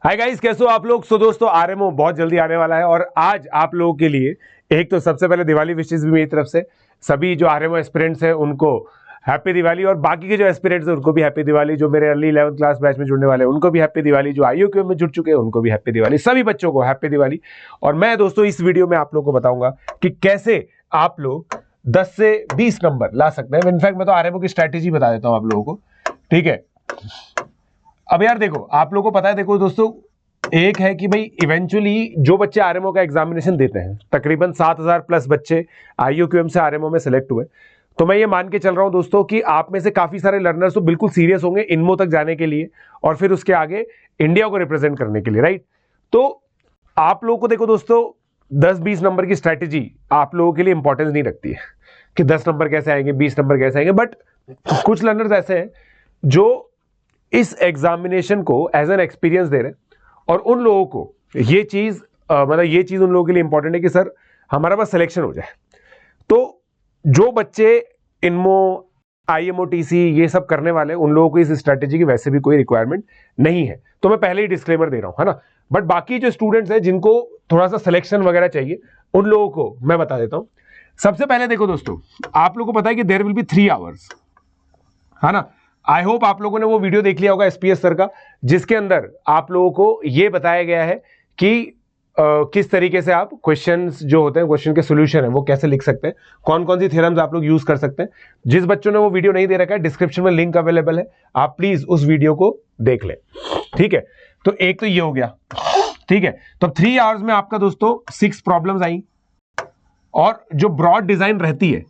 Hi guys, कैसे हो आप लोग। सो दोस्तों, आरएमओ बहुत जल्दी आने वाला है और आज आप लोगों के लिए एक तो सबसे पहले दिवाली विशेष भी मेरी तरफ से। सभी जो आरएमओ एस्पिरेंट्स हैं उनको हैप्पी दिवाली, और बाकी के जो एस्पिरेंट्स हैं उनको भी हैप्पी दिवाली। जो मेरे अर्ली 11th क्लास बैच में जुड़ने वाले हैं उनको भी हैप्पी दिवाली, जो आईओक्यू में जुड़ चुके हैं उनको भी हैप्पी दिवाली, सभी बच्चों को हैप्पी दिवाली। और मैं दोस्तों इस वीडियो में आप लोगों को बताऊंगा कि कैसे आप लोग 10 से 20 नंबर ला सकते हैं। इनफैक्ट मैं तो आरएमओ की स्ट्रैटेजी बता देता हूं आप लोगों को, ठीक है। अब यार देखो, आप लोगों को पता है, देखो दोस्तों, एक है कि भाई इवेंचुअली जो बच्चे आरएमओ का एग्जामिनेशन देते हैं, तकरीबन 7000 प्लस बच्चे आईओक्यूएम से आरएमओ में सिलेक्ट हुए। तो मैं ये मान के चल रहा हूं दोस्तों कि आप में से काफी सारे लर्नर्स तो बिल्कुल सीरियस होंगे इनमो तक जाने के लिए और फिर उसके आगे इंडिया को रिप्रेजेंट करने के लिए, राइट। तो आप लोगों को देखो दोस्तों, 10-20 नंबर की स्ट्रैटेजी आप लोगों के लिए इंपॉर्टेंस नहीं रखती है कि 10 नंबर कैसे आएंगे, 20 नंबर कैसे आएंगे। बट कुछ लर्नर्स ऐसे हैं जो इस एग्जामिनेशन को एज एन एक्सपीरियंस दे रहे हैं, और उन लोगों को ये चीज मतलब ये चीज उन लोगों के लिए इंपॉर्टेंट है कि सर हमारा बस सिलेक्शन हो जाए। तो जो बच्चे इनमो, आईएमओटीसी ये सब करने वाले हैं उन लोगों को इस स्ट्रैटेजी की वैसे भी कोई रिक्वायरमेंट नहीं है, तो मैं पहले ही डिस्क्लेमर दे रहा हूं, है ना। बट बाकी जो स्टूडेंट्स हैं जिनको थोड़ा सा सिलेक्शन वगैरह चाहिए उन लोगों को मैं बता देता हूं। सबसे पहले देखो दोस्तों, आप लोगों को पता है कि देयर विल बी 3 आवर्स, है ना। आई होप आप लोगों ने वो वीडियो देख लिया होगा एसपीएस सर का, जिसके अंदर आप लोगों को ये बताया गया है कि किस तरीके से आप क्वेश्चंस जो होते हैं, क्वेश्चन के सॉल्यूशन है वो कैसे लिख सकते हैं, कौन कौन सी थ्योरम्स आप लोग यूज कर सकते हैं। जिस बच्चों ने वो वीडियो नहीं दे रखा है, डिस्क्रिप्शन में लिंक अवेलेबल है, आप प्लीज उस वीडियो को देख लें, ठीक है। तो एक तो ये हो गया, ठीक है। तो 3 आवर्स में आपका दोस्तों 6 प्रॉब्लम्स आई, और जो ब्रॉड डिजाइन रहती है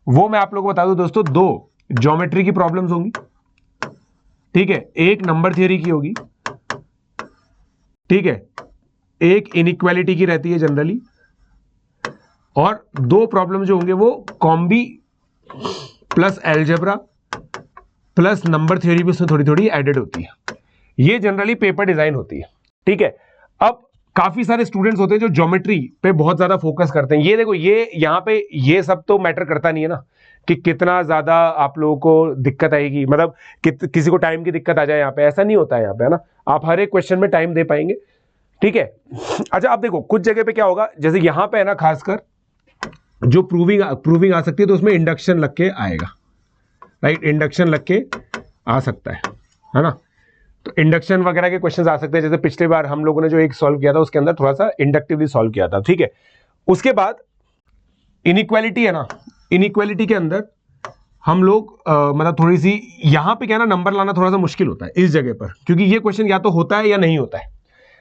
वो मैं आप लोगों को बता दूं दोस्तों, 2 ज्योमेट्री की प्रॉब्लम्स होंगी, ठीक है, एक नंबर थियरी की होगी, ठीक है, एक इनइक्वालिटी की रहती है जनरली, और 2 प्रॉब्लम जो होंगे वो combi plus algebra plus number theory भी उसमें थोड़ी थोड़ी एडेड होती है। ये जनरली पेपर डिजाइन होती है, ठीक है। अब काफी सारे स्टूडेंट्स होते हैं जो ज्योमेट्री पे बहुत ज्यादा फोकस करते हैं। ये देखो, ये यहां पे ये सब तो मैटर करता नहीं है ना कि कितना ज्यादा आप लोगों को दिक्कत आएगी, मतलब किसी को टाइम की दिक्कत आ जाए यहाँ पे, ऐसा नहीं होता है यहाँ पे, है ना। आप हर एक क्वेश्चन में टाइम दे पाएंगे, ठीक है। अच्छा, आप देखो कुछ जगह पे क्या होगा, जैसे यहां पे है ना, खासकर जो प्रूविंग आ सकती है तो उसमें इंडक्शन लग के आएगा, राइट, इंडक्शन लग के आ सकता है ना। तो इंडक्शन वगैरह के क्वेश्चंस आ सकते हैं, जैसे पिछली बार हम लोगों ने जो एक सॉल्व किया था उसके अंदर थोड़ा सा इंडक्टिवली सॉल्व किया था, ठीक है। उसके बाद इनइक्वालिटी है ना, इनइक्वालिटी के अंदर हम लोग मतलब थोड़ी सी यहां पे क्या ना, नंबर लाना थोड़ा सा मुश्किल होता है इस जगह पर, क्योंकि ये क्वेश्चन या तो होता है या नहीं होता है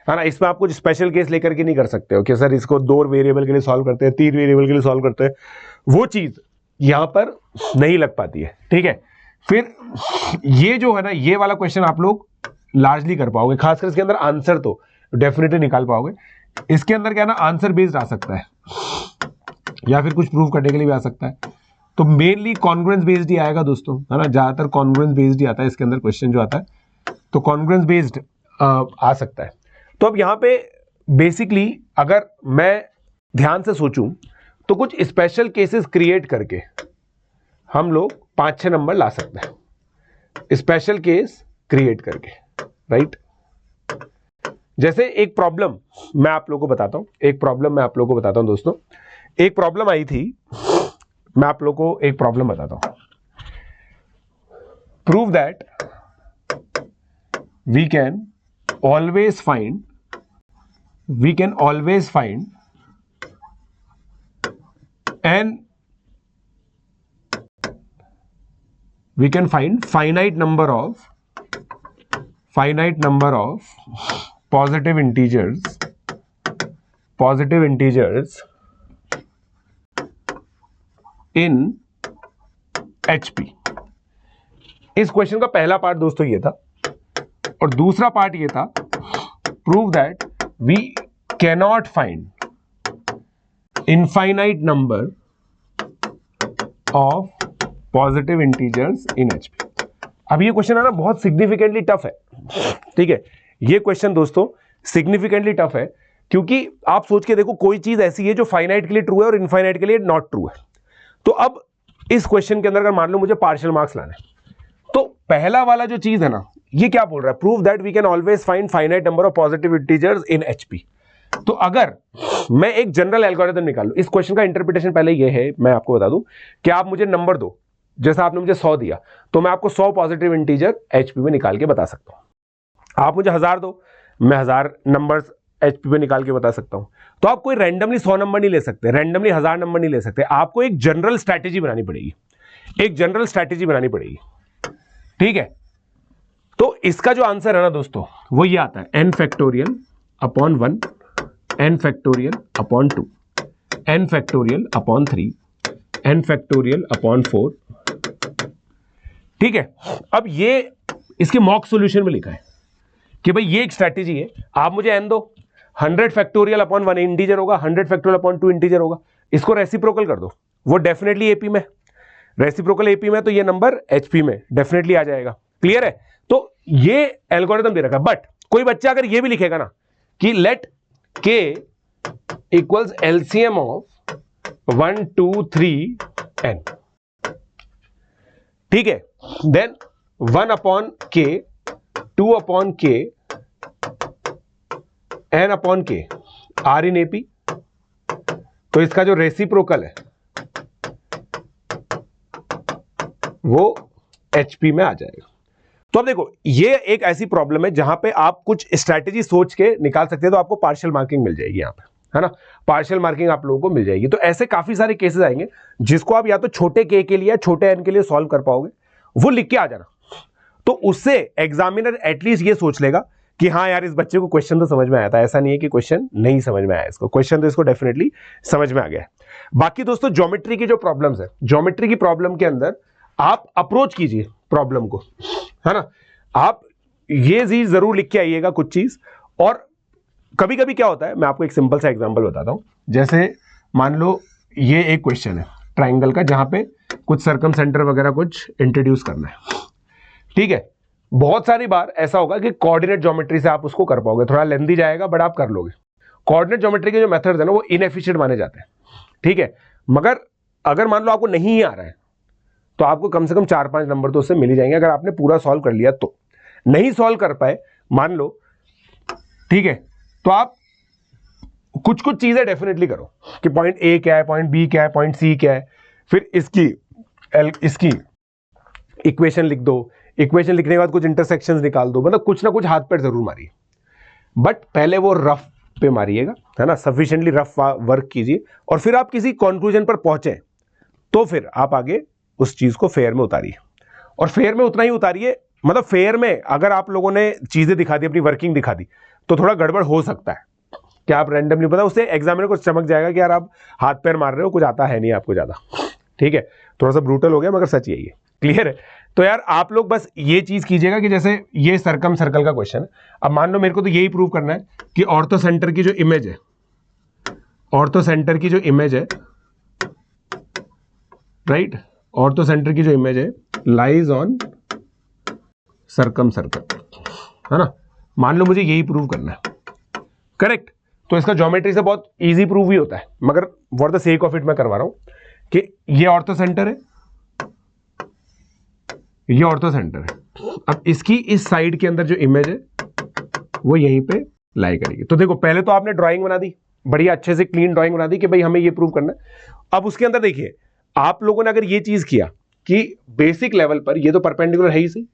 ना। इसमें आप कुछ स्पेशल केस लेकर के नहीं कर सकते हो कि सर इसको 2 वेरिएबल के लिए सॉल्व करते हैं, 3 वेरिएबल के लिए सॉल्व करते हैं, वो चीज यहां पर नहीं लग पाती है, ठीक है। फिर ये जो है ना, ये वाला क्वेश्चन आप लोग लार्जली कर पाओगे, खासकर इसके अंदर आंसर तो डेफिनेटली निकाल पाओगे। इसके अंदर क्या ना, आंसर बेस्ड आ सकता है या फिर कुछ प्रूव करने के लिए भी आ सकता है। तो मेनली कॉन्ग्रुएंस बेस्ड ही आएगा दोस्तों, है ना, ज्यादातर कॉन्ग्रुएंस बेस्ड ही आता है इसके अंदर क्वेश्चन जो आता है, तो कॉन्ग्रुएंस बेस्ड आ सकता है। तो अब यहाँ पे बेसिकली अगर मैं ध्यान से सोचूं तो कुछ स्पेशल केसेस क्रिएट करके हम लोग 5-6 नंबर ला सकते हैं, स्पेशल केस क्रिएट करके, राइट। जैसे एक प्रॉब्लम मैं आप लोगों को बताता हूं, दोस्तों। एक प्रॉब्लम आई थी, मैं आप लोगों को एक प्रॉब्लम बताता हूं। Prove that we can always find an finite number of positive integers in HP। इस क्वेश्चन का पहला पार्ट दोस्तों ये था, और दूसरा पार्ट ये था, prove that we cannot find infinite number of positive integers in HP। अब ये क्वेश्चन है ना, बहुत सिग्निफिकेंटली टफ है, ठीक है। ये क्वेश्चन दोस्तों सिग्निफिकेंटली टफ है, क्योंकि आप सोच के देखो, कोई चीज ऐसी है जो फाइनाइट के लिए ट्रू है और इनफाइनाइट के लिए नॉट ट्रू है। तो अब इस क्वेश्चन के अंदर अगर मान लो मुझे पार्शियल मार्क्स लाने, तो पहला वाला जो चीज है ना, ये क्या बोल रहा है, prove that we can always find finite number of positive integers in HP. तो अगर मैं एक जनरल एल्गोरिथम निकालूं, इस क्वेश्चन का इंटरप्रिटेशन पहले ये है, मैं आपको बता दूं कि आप मुझे नंबर दो, जैसा आपने मुझे 100 दिया तो मैं आपको 100 पॉजिटिव इंटीजर एचपी में निकाल के बता सकता हूं। आप मुझे 1000 दो, मैं 1000 नंबर्स एचपी में निकाल के बता सकता हूं। तो आप कोई रैंडमली 100 नंबर नहीं ले सकते, रैंडमली 1000 नंबर नहीं ले सकते, आपको एक जनरल स्ट्रैटेजी बनानी पड़ेगी, एक जनरल स्ट्रैटेजी बनानी पड़ेगी, ठीक है। तो इसका जो आंसर है ना दोस्तों, वो ये आता है n factorial upon 1, n factorial upon 2, n factorial upon 3, n factorial upon 4, ठीक है। अब ये इसके मॉक सॉल्यूशन में लिखा है कि भाई ये एक स्ट्रैटेजी है, आप मुझे n दो, 100 फैक्टोरियल अपॉन 1 इंटीजर होगा, 100 फैक्टोरियल अपॉन 2 इंटीजर होगा, इसको रेसिप्रोकल कर दो, वो डेफिनेटली एपी में, रेसिप्रोकल एपी में, तो ये नंबर एचपी में डेफिनेटली आ जाएगा। क्लियर है। तो ये एल्गोरिथम दे रखा है, बट कोई बच्चा अगर ये भी लिखेगा ना कि let k equals LCM of 1 2 3 n, ठीक है, then 1 upon k, 2 upon k, n upon k are in AP, तो इसका जो रेसिप्रोकल है वो एचपी में आ जाएगा। तो अब देखो, ये एक ऐसी प्रॉब्लम है जहां पे आप कुछ स्ट्रैटेजी सोच के निकाल सकते हैं, तो आपको पार्शियल मार्किंग मिल जाएगी यहां पे, है ना, पार्शियल मार्किंग आप लोगों को मिल जाएगी। तो ऐसे काफी सारे केसेस आएंगे जिसको आप या तो छोटे k के लिए, छोटे n के लिए सॉल्व कर पाओगे, वो लिख के आ जाना। तो उससे एग्जामिनर एटलीस्ट ये सोच लेगा कि हाँ यार, इस बच्चे को क्वेश्चन तो समझ में आया था, ऐसा नहीं है कि क्वेश्चन नहीं समझ में आया, इसको क्वेश्चन तो इसको डेफिनेटली समझ में आ गया है। बाकी दोस्तों, ज्योमेट्री की जो प्रॉब्लम्स है, ज्योमेट्री की प्रॉब्लम के अंदर आप अप्रोच कीजिए प्रॉब्लम को, है ना, आप ये चीज जरूर लिख के आइएगा कुछ चीज। और कभी कभी क्या होता है, मैं आपको एक सिंपल सा एग्जांपल बताता हूं। जैसे मान लो ये एक क्वेश्चन है ट्राइंगल का, जहां पे कुछ सर्कम सेंटर वगैरह कुछ इंट्रोड्यूस करना है, ठीक है। बहुत सारी बार ऐसा होगा कि कोऑर्डिनेट ज्योमेट्री से आप उसको कर पाओगे, थोड़ा लेंथी जाएगा बट आप कर लोगे। कोऑर्डिनेट ज्योमेट्री के जो मेथड्स है ना, वो इनएफिशिएंट माने जाते हैं, ठीक है। मगर अगर मान लो आपको नहीं ही आ रहा है, तो आपको कम से कम 4-5 नंबर तो उससे मिल ही जाएंगे अगर आपने पूरा सॉल्व कर लिया। तो नहीं सॉल्व कर पाए मान लो, ठीक है, तो आप कुछ कुछ चीजें डेफिनेटली करो कि पॉइंट ए क्या है, पॉइंट बी क्या है, पॉइंट सी क्या है, फिर इसकी इक्वेशन लिख दो, इक्वेशन लिखने के बाद कुछ इंटरसेक्शंस निकाल दो, मतलब कुछ ना कुछ हाथ पैर जरूर मारिए, बट पहले वो रफ पे मारिएगा, है ना, सफिशिएंटली रफ वर्क कीजिए, और फिर आप किसी कंक्लूजन पर पहुंचे तो फिर आप आगे उस चीज को फेयर में उतारिए। और फेयर में उतना ही उतारिए, मतलब फेयर में अगर आप लोगों ने चीजें दिखा दी, अपनी वर्किंग दिखा दी, तो थोड़ा गड़बड़ हो सकता है कि आप रैंडमली, पता उससे एग्जामिनर को चमक जाएगा कि यार आप हाथ पैर मार रहे हो, कुछ आता है नहीं आपको ज्यादा, ठीक है। थोड़ा सा ब्रूटल हो गया मगर सच यही है। क्लियर है। तो यार आप लोग बस ये चीज कीजिएगा कि जैसे ये सर्कम सर्कल का क्वेश्चन है, अब मान लो मेरे को तो यही प्रूव करना है कि ऑर्थो सेंटर की जो इमेज है, ऑर्थो सेंटर की जो इमेज है, राइट, ऑर्थो सेंटर की जो इमेज है लाइज ऑन सर्कम सर्कल, है ना, मान लो मुझे यही प्रूव करना है, करेक्ट। तो इसका ज्योमेट्री से बहुत इजी प्रूव ही होता है, मगर for the sake of it मैं करवा रहा हूं कि ये ऑर्थो सेंटर है, ये ऑर्थो सेंटर है। अब इसकी इस साइड के अंदर जो इमेज है वो यहीं पे लाई करेगी। तो देखो, पहले तो आपने ड्राइंग बना दी, बढ़िया अच्छे से क्लीन ड्राइंग बना दी कि भाई हमें ये प्रूव करना है। अब उसके अंदर देखिए, आप लोगों ने अगर ये चीज किया कि बेसिक लेवल पर ये तो परपेंडिकुलर है ही सी,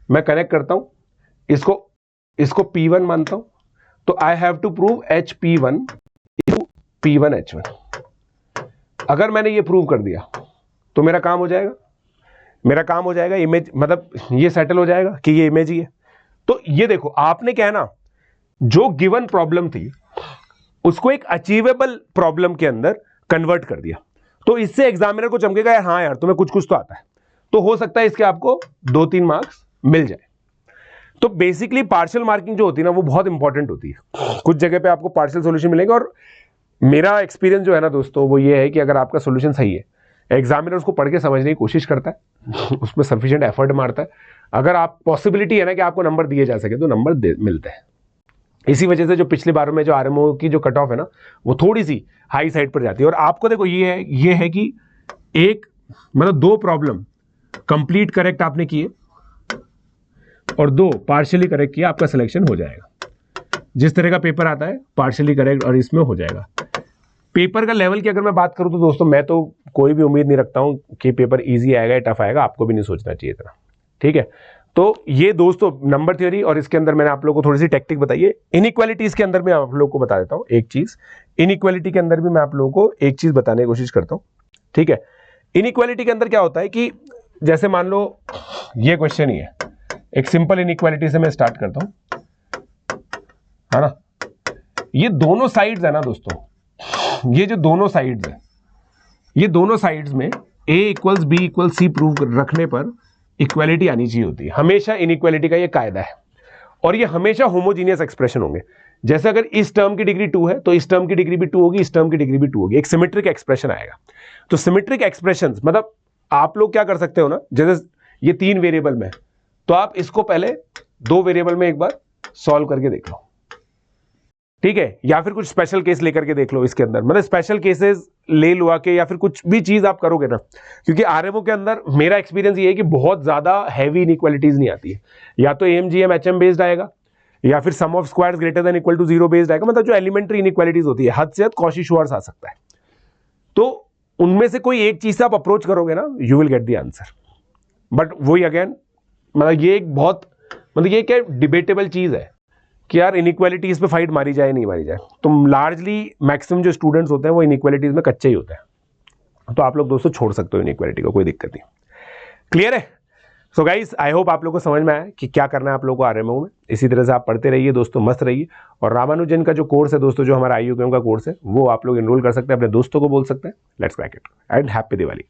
मैं कनेक्ट करता हूं इसको P1 मानता हूं, तो I have to prove HP1 to P1 H1। अगर मैंने ये प्रूव कर दिया तो मेरा काम हो जाएगा, मेरा काम हो जाएगा, इमेज मतलब ये सेटल हो जाएगा कि ये इमेज ही है। तो ये देखो, आपने क्या है ना, जो गिवन प्रॉब्लम थी उसको एक अचीवेबल प्रॉब्लम के अंदर कन्वर्ट कर दिया। तो इससे एग्जामिनर को चमकेगा यार, हाँ यार तुम्हें कुछ कुछ तो आता है, तो हो सकता है इसके आपको 2-3 मार्क्स मिल जाए। तो बेसिकली पार्शियल मार्किंग जो होती है ना, वो बहुत इंपॉर्टेंट होती है। कुछ जगह पे आपको पार्शियल सॉल्यूशन मिलेंगे, और मेरा एक्सपीरियंस जो है ना दोस्तों, वो ये है कि अगर आपका सॉल्यूशन सही है, एग्जामिनर उसको पढ़ के समझने की कोशिश करता है, उसमें सफिशिएंट एफर्ट मारता है, अगर आप पॉसिबिलिटी है ना कि आपको नंबर दिए जा सके, तो नंबर मिलते हैं। इसी वजह से जो पिछले बार में जो आरएमओ की जो कट ऑफ है ना, वो थोड़ी सी हाई साइड पर जाती है। और आपको देखो ये है कि एक मतलब 2 प्रॉब्लम कंप्लीट करेक्ट आपने किए और 2 पार्शियली करेक्ट किया, आपका सिलेक्शन हो जाएगा। जिस तरह का पेपर आता है पार्शियली करेक्ट और इसमें हो जाएगा। पेपर का लेवल की अगर मैं बात करूं तो दोस्तों मैं तो कोई भी उम्मीद नहीं रखता हूं कि पेपर इजी आएगा या टफ आएगा, आपको भी नहीं सोचना चाहिए इतना, ठीक है। तो ये दोस्तों नंबर थ्योरी और इसके अंदर मैंने आप लोगों को थोड़ी सी टेक्निक बताई है। इनइक्वालिटीज के अंदर मैं आप लोगों को बता देता हूं एक चीज, इनइक्वालिटी के अंदर भी मैं आप लोगों को एक चीज बताने की कोशिश करता हूं, ठीक है। इनइक्वालिटी के अंदर क्या होता है कि जैसे मान लो ये क्वेश्चन ही है, एक सिंपल इनइक्वालिटी से मैं स्टार्ट करता हूं, है ना। ये दोनों साइड्स है ना दोस्तों, ये जो दोनों साइड्स है, ये दोनों साइड्स में a equals B equals C prove रखने पर इक्वालिटी आनी चाहिए होती है। हमेशा इनइक्वालिटी का ये कायदा है और ये हमेशा होमोजीनियस एक्सप्रेशन होंगे। जैसे अगर इस टर्म की डिग्री 2 है तो इस टर्म की डिग्री भी 2 होगी, इस टर्म की डिग्री भी 2 होगी, एक सिमेट्रिक एक्सप्रेशन आएगा। तो सिमेट्रिक एक्सप्रेशन मतलब आप लोग क्या कर सकते हो ना, जैसे ये 3 वेरिएबल में, तो आप इसको पहले 2 वेरिएबल में एक बार सॉल्व करके देख लो, ठीक है, या फिर कुछ स्पेशल केस लेकर के देख लो इसके अंदर, मतलब स्पेशल केसेस ले लुआ के या फिर कुछ भी चीज आप करोगे ना, क्योंकि आरएमओ के अंदर मेरा एक्सपीरियंस ये है कि बहुत ज्यादा हैवी इनइक्वालिटीज नहीं आती है। या तो एएमजीएम एचएम बेस्ड आएगा या फिर sum of squares greater than equal to 0 based आएगा, मतलब जो एलिमेंट्री इनइक्वालिटीज होती है, हद से हद कॉची-श्वार्ट्ज आ सकता है। तो उनमें से कोई एक चीज से आप अप्रोच करोगे ना, you will get the answer. But वही अगेन मतलब ये एक बहुत मतलब ये क्या डिबेटेबल चीज है कि यार इनइक्वालिटीज पे फाइट मारी जाए नहीं मारी जाए। तो लार्जली मैक्सिमम जो स्टूडेंट्स होते हैं वो इनइक्वालिटीज में कच्चे ही होते हैं, तो आप लोग दोस्तों छोड़ सकते हो इनइक्वालिटी को, कोई दिक्कत नहीं। क्लियर है? सो गाइस आई होप आप लोगों को समझ में आया कि क्या करना है आप लोगों को आरएमओ में। इसी तरह से आप पढ़ते रहिए दोस्तों, मस्त रहिए। और रामानुजन का जो कोर्स है दोस्तों, जो हमारा IUQM का कोर्स है, वो आप लोग एनरोल कर सकते हैं, अपने दोस्तों को बोल सकते हैं। Let's crack it and happy Diwali.